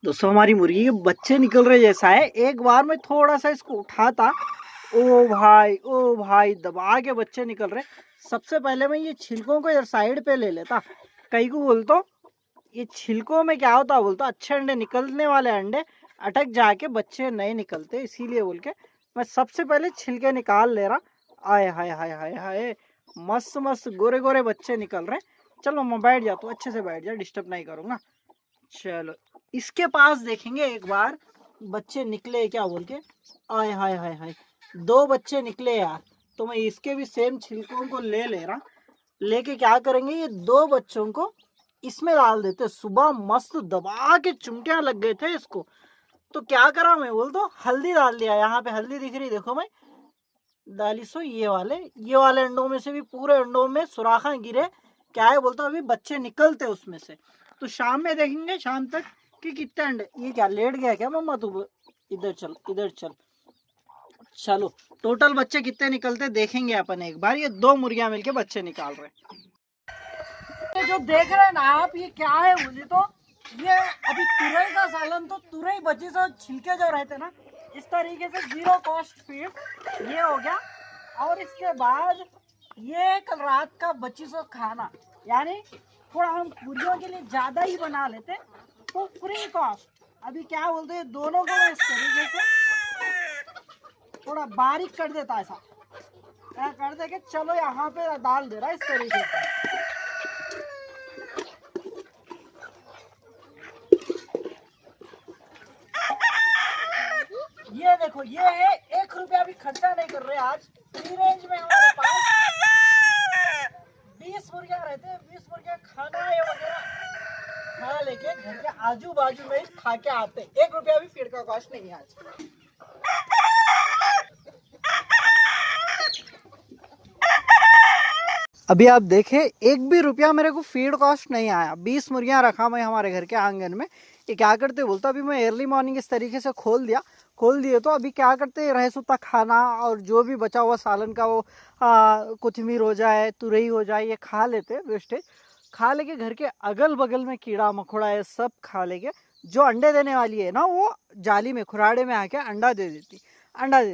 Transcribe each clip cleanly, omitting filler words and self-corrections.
दोस्तों हमारी मुर्गी के बच्चे निकल रहे जैसा है। एक बार में थोड़ा सा इसको उठाता, ओ भाई दबा के बच्चे निकल रहे। सबसे पहले मैं ये छिलकों को इधर साइड पे ले लेता। कई को बोलता ये छिलकों में क्या होता बोलता अच्छे अंडे निकलने वाले अंडे अटक जाके बच्चे नहीं निकलते, इसीलिए बोल के मैं सबसे पहले छिलके निकाल ले रहा। आय हाय हाय हाय हाय, मस्त मस्त गोरे गोरे बच्चे निकल रहे। चलो मैं बैठ जाता हूँ, अच्छे से बैठ जा, डिस्टर्ब नहीं करूँगा। चलो इसके पास देखेंगे एक बार बच्चे निकले क्या बोल के। आय हाय हाय हाय, दो बच्चे निकले यार। तो मैं इसके भी सेम छिलकों को ले ले रहा। लेके क्या करेंगे, ये दो बच्चों को इसमें डाल देते। सुबह मस्त दबा के चुमटियां लग गए थे इसको। तो क्या करा मैं बोल दो, हल्दी डाल दिया। यहाँ पे हल्दी दिख रही, देखो मैं डाली सो ये वाले अंडों में से भी पूरे अंडों में सुराखा गिरे। क्या है बोलता अभी बच्चे निकलते उसमें से। तो शाम में देखेंगे, शाम तक कि कितने अंडे। ये क्या लेट गया क्या मम्मा तू, इधर चल इधर चल। चलो टोटल बच्चे कितने निकलते देखेंगे अपन एक बार। ये दो मुर्गियां मिलके बच्चे निकाल रहे। ये जो देख रहे हैं ना आप, ये क्या है बोले तो ये अभी तुरई का सालन। तो तुरई बची से छिलके जो रहते ना, इस तरीके से जीरो कॉस्ट फीड ये हो गया। और इसके बाद ये कल रात का बची सो खाना, यानी थोड़ा हम मुर्गियों के लिए ज्यादा ही बना लेते तो फ्री कॉस्ट। अभी क्या बोलते हैं, दोनों को इस तरीके से थोड़ा बारीक कर देता, ऐसा कर दे के चलो यहाँ पे डाल दे रहा है इस तरीके से। ये देखो, ये है 1 रुपया भी खर्चा नहीं कर रहे आज। फ्री रेंज में हमारे पास 20 मुर्गियां रहते हैं। 20 मुर्गियां खाना ये वगैरह खा लेके घर के आजू बाजू में खा के आते। 1 रुपया भी फीड का कॉस्ट नहीं है आज। अभी आप देखें, 1 भी रुपया मेरे को फीड कॉस्ट नहीं आया। 20 मुर्गियां रखा मैं हमारे घर के आंगन में। ये क्या करते बोलता, अभी मैं अर्ली मॉर्निंग इस तरीके से खोल दिए तो अभी क्या करते, रह सूता खाना और जो भी बचा हुआ सालन का वो कोथिमीर हो जाए, तुरई हो जाए, ये खा लेते वेस्टेज। खा लेके घर के अगल बगल में कीड़ा मकोड़ा है सब खा लेके। जो अंडे देने वाली है ना, वो जाली में खुराड़े में आके अंडा दे देती।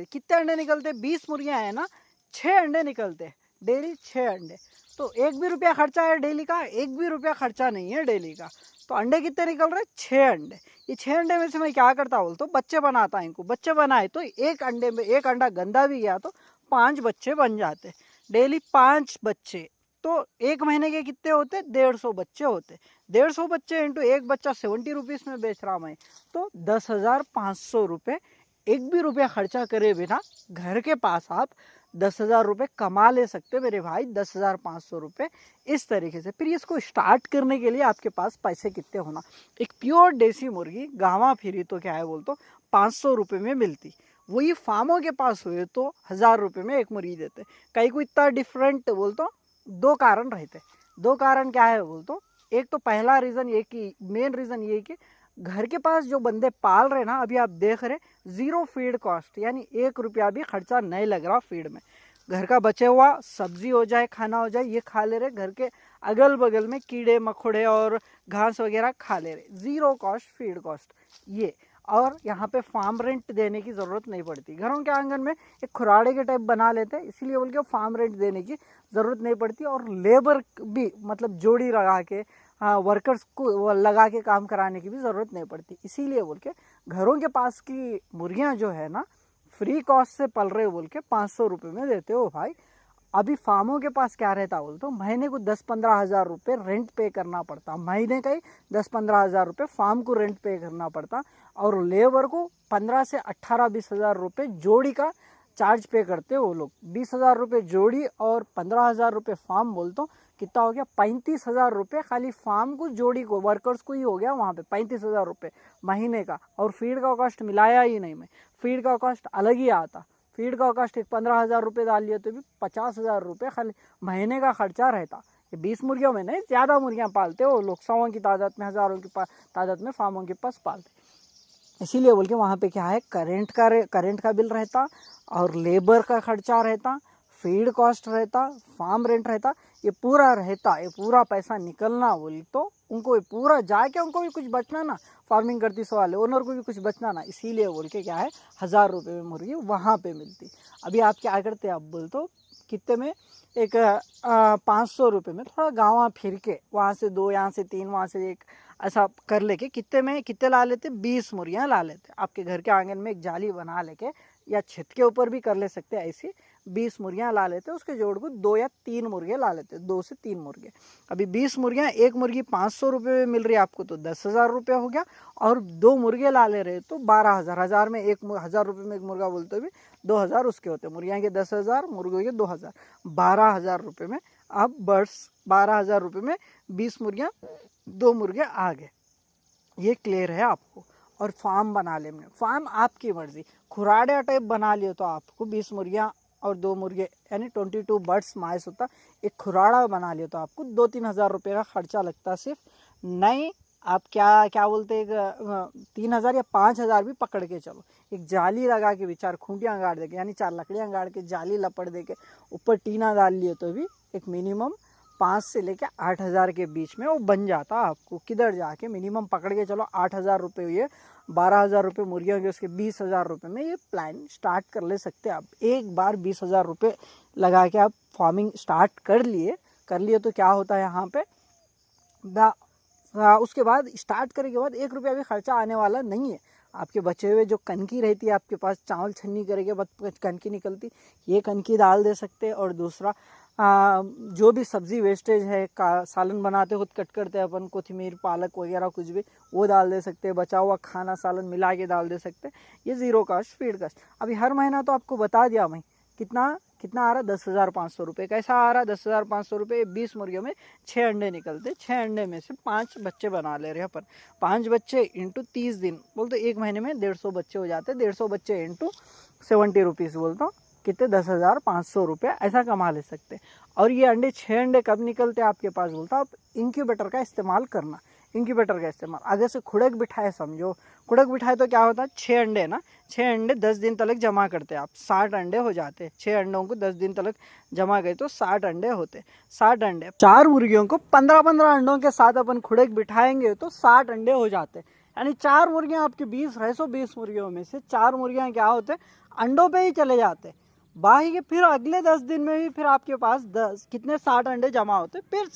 कितने अंडे निकलते, 20 मुर्गियां है ना, 6 अंडे निकलते डेली, 6 अंडे। तो 1 भी रुपया खर्चा है डेली का, 1 भी रुपया खर्चा नहीं है डेली का। तो अंडे कितने निकल रहे, 6 अंडे। ये 6 अंडे में से मैं क्या करता बोल तो बच्चे बनाता इनको। बच्चे बनाए तो एक अंडे में एक अंडा गंदा भी गया तो 5 बच्चे बन जाते डेली, 5 बच्चे। तो 1 महीने के कितने होते, 150 बच्चे होते। 150 बच्चे इंटू एक बच्चा 70 रुपीज में बेच रहा मैं, तो 10,500 रुपये। 1 भी रुपया खर्चा करे बिना घर के पास आप 10,000 रुपये कमा ले सकते मेरे भाई। 10,500 रुपये इस तरीके से। फिर इसको स्टार्ट करने के लिए आपके पास पैसे कितने होना, एक प्योर देसी मुर्गी गाँव फिरी तो क्या है बोल तो 500 रुपये में मिलती। वही फार्मों के पास हुए तो 1,000 रुपये में एक मुर्गी देते। कहीं को इतना डिफरेंट बोल तो 2 कारण रहते। 2 कारण क्या है बोल तो, एक तो पहला रीज़न ये कि मेन रीज़न ये कि घर के पास जो बंदे पाल रहे ना, अभी आप देख रहे जीरो फीड कॉस्ट, यानी 1 रुपया भी खर्चा नहीं लग रहा फीड में। घर का बचे हुआ सब्जी हो जाए, खाना हो जाए, ये खा ले रहे। घर के अगल बगल में कीड़े मकोड़े और घास वगैरह खा ले रहे। जीरो कॉस्ट फीड कॉस्ट ये। और यहाँ पे फार्म रेंट देने की ज़रूरत नहीं पड़ती। घरों के आंगन में एक खुराड़े के टाइप बना लेते हैं, इसीलिए बोल के फार्म रेंट देने की ज़रूरत नहीं पड़ती। और लेबर भी मतलब जोड़ी लगा के, हाँ, वर्कर्स को लगा के काम कराने की भी ज़रूरत नहीं पड़ती। इसीलिए बोल के घरों के पास की मुर्गियाँ जो है ना, फ्री कॉस्ट से पल रहे बोल के 500 रुपये में देते हो भाई। अभी फार्मों के पास क्या रहता बोल तो महीने को 10-15 हज़ार रुपये रेंट पे करना पड़ता। महीने का ही 10-15 हज़ार रुपये फार्म को रेंट पे करना पड़ता। और लेबर को 15 से 18-20 हज़ार रुपये जोड़ी का चार्ज पे करते वो लोग। 20,000 रुपये जोड़ी और 15,000 रुपये फार्म बोल तो कितना हो गया, 35,000 रुपये खाली फार्म को जोड़ी को वर्कर्स को ही हो गया वहाँ पे 35,000 रुपये महीने का। और फीड का कॉस्ट मिलाया ही नहीं मैं, फीड का कॉस्ट अलग ही आता। फीड का कॉस्ट एक 15,000 रुपये डाल लिए तो भी 50,000 रुपये खाली महीने का खर्चा रहता। ये 20 मुर्गियों में नहीं, ज़्यादा मुर्गियाँ पालते हो लोग, 100 की तादाद में, हज़ारों की तादाद में फार्मों के पास पालते। इसीलिए बोल के वहाँ पे क्या है, करेंट का बिल रहता और लेबर का खर्चा रहता, फीड कॉस्ट रहता, फार्म रेंट रहता। ये पूरा रहता, ये पूरा पैसा निकलना बोली तो उनको ये पूरा जाके उनको भी कुछ बचना ना, फार्मिंग करती सो वाले ओनर को भी कुछ बचना ना, इसीलिए बोल के क्या है 1000 रुपये में मुर्गी वहाँ पे मिलती। अभी आप क्या करते हैं, आप बोल तो कितने में, एक 500 रुपये में थोड़ा गाँव फिर के वहाँ से 2, यहाँ से 3, वहाँ से 1, ऐसा कर लेके कितने में कितने ला लेते, 20 मुर्गियाँ ला लेते। आपके घर के आंगन में एक जाली बना लेके या छत के ऊपर भी कर ले सकते हैं, ऐसी 20 मुर्गियाँ ला लेते, उसके जोड़ को 2 या 3 मुर्गे ला लेते, 2 से 3 मुर्गे। अभी 20 मुर्गियाँ, एक मुर्गी 500 रुपये में मिल रही है आपको तो 10,000 रुपये हो गया, और 2 मुर्गे ला ले रहे तो 12,000, 1000 में 1000 रुपये में एक मुर्गा बोलते भी 2000 उसके होते, मुर्गियाँ के 10,000, मुर्गों के 2000, 12,000 रुपये में आप बर्ड्स, 12,000 रुपये में 20 मुर्गियाँ, 2 मुर्गे आ गए। ये क्लियर है आपको। और फार्म बना ले, फार्म आपकी मर्जी, खुराड़ा टाइप बना लियो तो आपको 20 मुर्गियाँ और 2 मुर्गे यानी 22 बर्ड्स माइस होता, एक खुराड़ा बना लियो तो आपको 2-3 हज़ार रुपये का खर्चा लगता सिर्फ। नहीं आप क्या बोलते हैं, 3,000 या 5,000 भी पकड़ के चलो, एक जाली लगा के भी 4 खूंटियाँ गाड़ दे के, यानी 4 लकड़ियाँ गाड़ के जाली लपट दे के ऊपर टीना डाल लिए तो भी एक मिनिमम 5 से लेके 8,000 के बीच में वो बन जाता। आपको किधर जाके मिनिमम पकड़ के चलो 8,000 रुपये हुए, 12,000 रुपये मुर्गियों के, उसके 20,000 रुपये में ये प्लान स्टार्ट कर ले सकते हैं आप। एक बार 20,000 रुपये लगा के आप फार्मिंग स्टार्ट कर लिए तो क्या होता है यहाँ पे, उसके बाद स्टार्ट करने के बाद 1 रुपया भी खर्चा आने वाला नहीं है। आपके बचे हुए जो कनकी रहती है आपके पास, चावल छन्नी करने के बाद कनकी निकलती, ये कनकी डाल दे सकते हैं। और दूसरा जो भी सब्ज़ी वेस्टेज है, का सालन बनाते खुद कट करते हैं अपन, कोथिमीर पालक वगैरह कुछ भी वो डाल दे सकते हैं, बचा हुआ खाना सालन मिला के डाल दे सकते हैं। ये ज़ीरो कास्ट फीड कास्ट। अभी हर महीना तो आपको बता दिया मैं कितना आ रहा, 10,500 रुपये। कैसा आ रहा 10,500 रुपये, 20 मुर्गियों में 6 अंडे निकलते, 6 अंडे में से 5 बच्चे बना ले रहे हैं अपन, 5 बच्चे इंटू 30 दिन बोलते एक महीने में 150 बच्चे हो जाते, 150 बच्चे इंटू 70 रुपीज़ बोलता हूँ, कितने 10,500 रुपये ऐसा कमा ले सकते। और ये अंडे 6 अंडे कब निकलते हैं आपके पास बोलता, आप इंक्यूबेटर का इस्तेमाल करना, इंक्यूबेटर का इस्तेमाल। आगे से खुड़क बिठाए, समझो खुड़क बिठाए तो क्या होता है, 6 अंडे ना, 6 अंडे 10 दिन तक जमा करते आप, 60 अंडे हो जाते। 6 अंडों को 10 दिन तक जमा गए तो 60 अंडे होते। 60 अंडे 4 मुर्गियों को 15-15 अंडों के साथ अपन खुड़क बिठाएंगे तो 60 अंडे हो जाते। यानी 4 मुर्गियाँ आपकी 20 मुर्गियों में से 4 मुर्गियाँ क्या होते, अंडों पे ही चले जाते। बाकी के फिर अगले 10 दिन में भी फिर आपके पास 60 अंडे जमा होते, फिर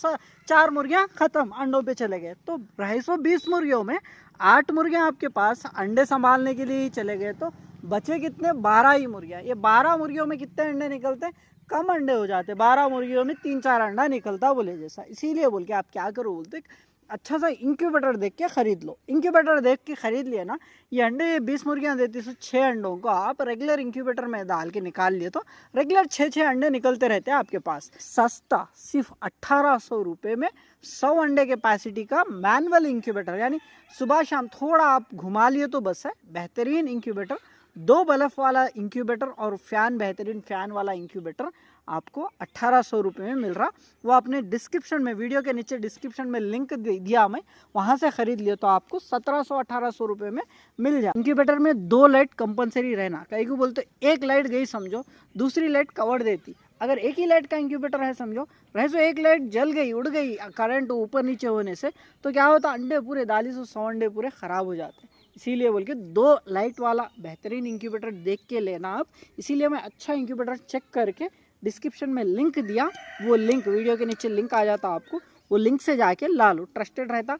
4 मुर्गियाँ ख़त्म, अंडों पे चले गए। तो 220 मुर्गियों में 8 मुर्गियाँ आपके पास अंडे संभालने के लिए ही चले गए, तो बचे कितने, 12 ही मुर्गियाँ। ये 12 मुर्गियों में कितने अंडे निकलते हैं, कम अंडे हो जाते। 12 मुर्गियों में 3-4 अंडा निकलता बोले जैसा। इसीलिए बोल के आप क्या करो बोलते, अच्छा सा इंक्यूबेटर देख के ख़रीद लो। इंक्यूबेटर देख के ख़रीद लिया ना, ये अंडे 20 मुर्गियाँ देती है, 6 अंडों को आप रेगुलर इंक्यूबेटर में डाल के निकाल लिए तो रेगुलर 6 अंडे निकलते रहते हैं आपके पास। सस्ता, सिर्फ 1800 रुपये में 100 अंडे कैपेसिटी का मैनुअल इंक्यूबेटर, यानी सुबह शाम थोड़ा आप घुमा लिए तो बस है। बेहतरीन इंक्यूबेटर, 2 बल्ब वाला इंक्यूबेटर और फैन, बेहतरीन फैन वाला इंक्यूबेटर आपको 1800 रुपये में मिल रहा। वो आपने डिस्क्रिप्शन में, वीडियो के नीचे डिस्क्रिप्शन में लिंक दिया मैं, वहाँ से ख़रीद लिया तो आपको 1700-1800 रुपये में मिल जाए। इंक्यूबेटर में 2 लाइट कंपलसरी रहना, कहीं को बोलते एक लाइट गई समझो, दूसरी लाइट कवर देती। अगर एक ही लाइट का इंक्यूबेटर है समझो, रहे सो एक लाइट जल गई, उड़ गई करंट ऊपर नीचे होने से, तो क्या होता, अंडे पूरे 100 अंडे पूरे ख़राब हो जाते। इसीलिए बोल के 2 लाइट वाला बेहतरीन इंक्यूबेटर देख के लेना आप। इसीलिए मैं अच्छा इंक्यूबेटर चेक करके डिस्क्रिप्शन में लिंक दिया, वो लिंक वीडियो के नीचे लिंक आ जाता आपको, वो लिंक से जाके ला लो। ट्रस्टेड रहता,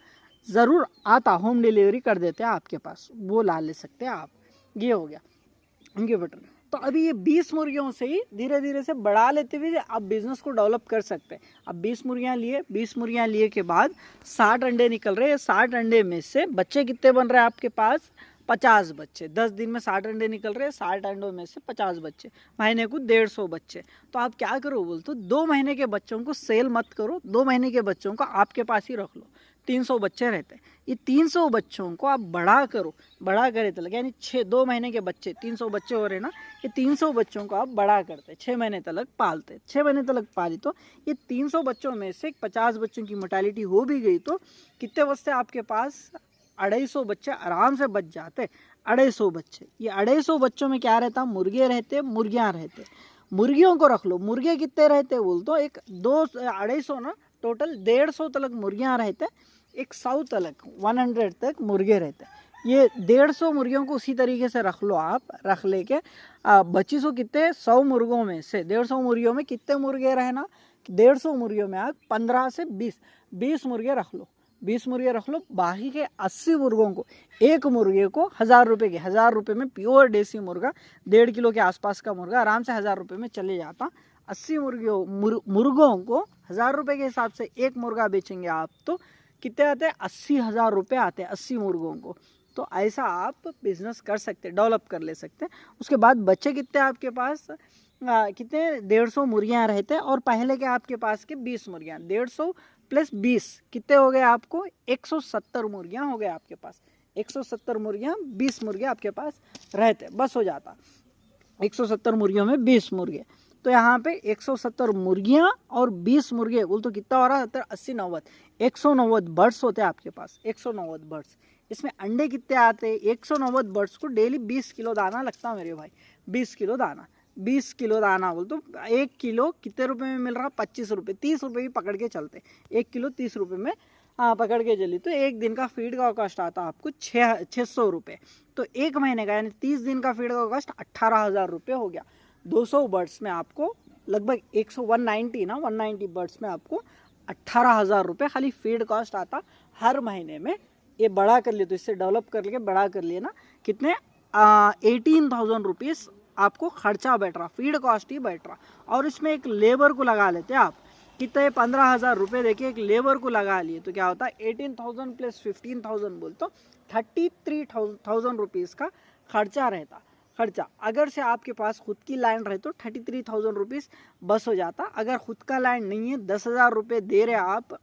ज़रूर आता, होम डिलीवरी कर देते हैं आपके पास, वो ला ले सकते हैं आप। ये हो गया इंक्यूबेटर। तो अभी ये 20 मुर्गियों से ही धीरे धीरे से बढ़ा लेते हुए आप बिज़नेस को डेवलप कर सकते हैं। अब 20 मुर्गियाँ लिए, 20 मुर्गियाँ लिए के बाद 60 अंडे निकल रहे हैं। 60 अंडे में से बच्चे कितने बन रहे हैं आपके पास, 50 बच्चे। 10 दिन में 60 अंडे निकल रहे हैं, 60 अंडों में से 50 बच्चे, महीने को 150 बच्चे। तो आप क्या करो बोलते, 2 महीने के बच्चों को सेल मत करो, 2 महीने के बच्चों को आपके पास ही रख लो। 300 बच्चे रहते हैं, ये 300 बच्चों को आप बड़ा करो, बड़ा करे तो लगे, यानी 2 महीने के बच्चे, 300 बच्चे हो रहे ना, ये 300 बच्चों को आप बड़ा करते, 6 महीने तक पालते। 6 महीने तक पाली तो ये 300 बच्चों में से 50 बच्चों की मोर्टेलिटी हो भी गई तो कितने बचते आपके पास, 250 बच्चे आराम से बच जाते। 250 बच्चे, ये 250 बच्चों में क्या रहता, मुर्गे रहते, मुर्गियाँ रहते। मुर्गियों को रख लो, मुर्गे कितने रहते बोल तो एक 200-250 ना, टोटल 150 तक मुर्गियाँ रहते, एक 100 तक 100 तक मुर्गे रहते। ये 150 मुर्गियों को उसी तरीके से रख लो आप, रख लेके बची सो कितने 100 मुर्गों में से 150 मुर्गियों में कितने मुर्गे रहना, 150 मुर्गियों में आप 15 से 20 मुर्गे रख लो, 20 मुर्गे रख लो। बाकी के 80 मुर्गों को, एक मुर्गे को 1000 रुपये के, 1000 रुपये में प्योर देसी मुर्गा 1.5 किलो के आसपास का मुर्गा आराम से 1000 रुपये में चले जाता। 80 मुर्गों को 1000 रुपये के हिसाब से एक मुर्गा बेचेंगे आप तो कितने आते हैं, 80,000 रुपये आते हैं 80 मुर्गों को। तो ऐसा आप बिजनेस कर सकते, डेवलप कर ले सकते। उसके बाद बच्चे कितने आपके पास, कितने 150 मुर्गियाँ रहते हैं और पहले के आपके पास के 20 मुर्गियाँ, 150 प्लस 20 कितने हो गए आपको, 170 मुर्गियाँ हो गए आपके पास। 170 मुर्गियाँ, 20 मुर्गे आपके पास रहते, बस हो जाता। 170 मुर्गियों में 20 मुर्गे, तो यहाँ पे 170 मुर्गियाँ और 20 मुर्गे कुल तो कितना हो रहा है, 80 90 190 बर्ड्स होते हैं आपके पास, 190 बर्ड्स। इसमें अंडे कितने आते हैं, 190 बर्ड्स को डेली 20 किलो दाना लगता है मेरे भाई, 20 किलो दाना, 20 किलो दाना बोल तो 1 किलो कितने रुपए में मिल रहा, 25 रुपये, 30 रुपये भी पकड़ के चलते, 1 किलो 30 रुपये में पकड़ के चली, तो एक दिन का फीड का कॉस्ट आता आपको 600 रुपये। तो एक महीने का यानी 30 दिन का फीड का कॉस्ट 18,000 रुपये हो गया। 200 बर्ड्स में आपको लगभग 190 बर्ड्स में आपको 18,000 रुपये खाली फीड कॉस्ट आता हर महीने में। ये बड़ा कर लिए तो इससे डेवलप कर लिए, बड़ा कर लिए ना, कितने 18,000 रुपीज़ आपको खर्चा बैठ रहा, फीड कॉस्ट ही बैठ रहा। और इसमें एक लेबर को लगा लेते हैं आप, कितने 15,000 रुपये देखिए एक लेबर को लगा लिए तो क्या होता है, 18,000 प्लस 15,000 बोल तो 33,000 रुपीज़ का खर्चा रहता। खर्चा अगर से आपके पास खुद की लैंड रहे तो 33,000 रुपीज़ बस हो जाता। अगर खुद का लैंड नहीं है, 10,000 रुपये दे रहे आप,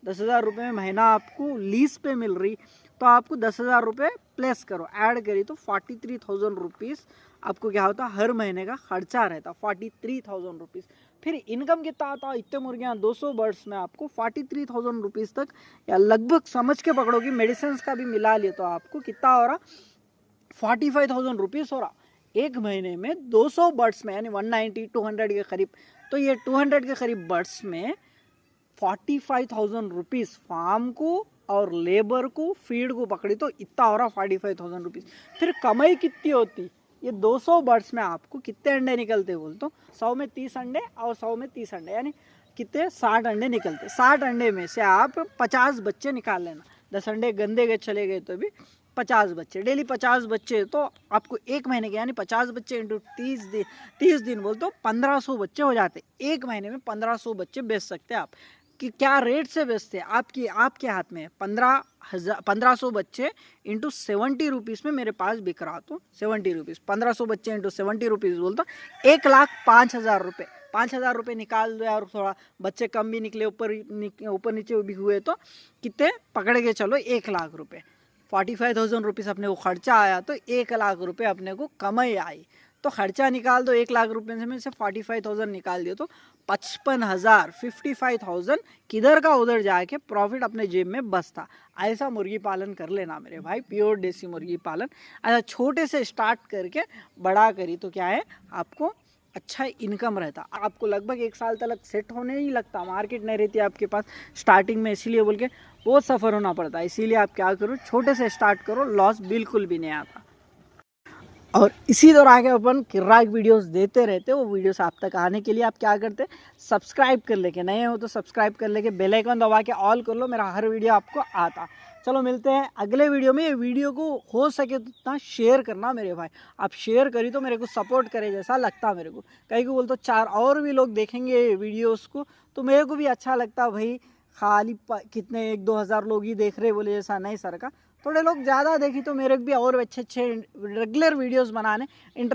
10,000 रुपये में महीना आपको लीज पे मिल रही, तो आपको 10,000 रुपये प्लस करो, ऐड करी तो 43,000 रुपीज़ आपको क्या होता, हर महीने का खर्चा रहता 43,000 रुपीज़। फिर इनकम कितना आता, इतने मुर्गियाँ 200 बर्ड्स में आपको 43,000 रुपीज़ तक, या लगभग समझ के पकड़ो कि मेडिसिन का भी मिला लिए तो आपको कितना हो रहा, 45,000 रुपीज़ हो रहा एक महीने में 200 बर्ड्स में, यानी 190-200 के करीब। तो ये 200 के करीब बर्ड्स में 45,000 रुपीज़ फार्म को और लेबर को फीड को पकड़ी तो इतना हो रहा 45,000 रुपीज़। फिर कमाई कितनी होती, ये 200 बर्ड्स में आपको कितने अंडे निकलते बोल तो 100 में 30 अंडे और 100 में 30 अंडे, यानी कितने 60 अंडे निकलते। 60 अंडे में से आप 50 बच्चे निकाल लेना, 10 अंडे गंदे गए चले गए तो भी 50 बच्चे, डेली 50 बच्चे, तो आपको एक महीने के यानी 50 बच्चे इंटू 30 दिन बोल तो 1500 बच्चे हो जाते। एक महीने में 1500 बच्चे बेच सकते हैं आप। कि क्या रेट से बेचते हैं आपके हाथ में, 1500 बच्चे इंटू 70 रुपीज़ में मेरे पास बिक रहा, तो 70 रुपीज़, 1500 बच्चे इंटू 70 रुपीज़ बोलता 1,05,000 रुपये। 5,000 रुपये निकाल दो यार, थोड़ा बच्चे कम भी निकले, ऊपर नीचे भी हुए तो कितने पकड़ के चलो 1,00,000 रुपये। 45,000 रुपीज़ अपने को खर्चा आया तो 1,00,000 रुपये अपने को कमाई आई। तो खर्चा निकाल दो 1,00,000 रुपये में से 45,000 निकाल दिए तो 55,000 किधर का उधर जाके प्रॉफिट अपने जेब में बसता। ऐसा मुर्गी पालन कर लेना मेरे भाई, प्योर देसी मुर्गी पालन। ऐसा छोटे से स्टार्ट करके बड़ा करी तो क्या है, आपको अच्छा इनकम रहता। आपको लगभग 1 साल तक सेट होने ही लगता, मार्केट नहीं रहती आपके पास स्टार्टिंग में, इसीलिए बोल के बहुत सफ़र होना पड़ता है। इसीलिए आप क्या करो, छोटे से स्टार्ट करो, लॉस बिल्कुल भी नहीं आता। और इसी दौरान के अपन किर्राक वीडियोस देते रहते, वो वीडियोस आप तक आने के लिए आप क्या करते, सब्सक्राइब कर लेके, नए हो तो सब्सक्राइब कर लेके बेल आइकन दबा के ऑल कर लो, मेरा हर वीडियो आपको आता। चलो मिलते हैं अगले वीडियो में। ये वीडियो को हो सके तो इतना शेयर करना मेरे भाई, आप शेयर करी तो मेरे को सपोर्ट करे जैसा लगता मेरे को। कहीं को बोल तो 4 और भी लोग देखेंगे वीडियोस को तो मेरे को भी अच्छा लगता भाई। खाली कितने 1-2 हज़ार लोग ही देख रहे बोले जैसा नहीं सर का, थोड़े लोग ज़्यादा देखी तो मेरे को भी और अच्छे रेगुलर वीडियोस बनाने इंटरेस्ट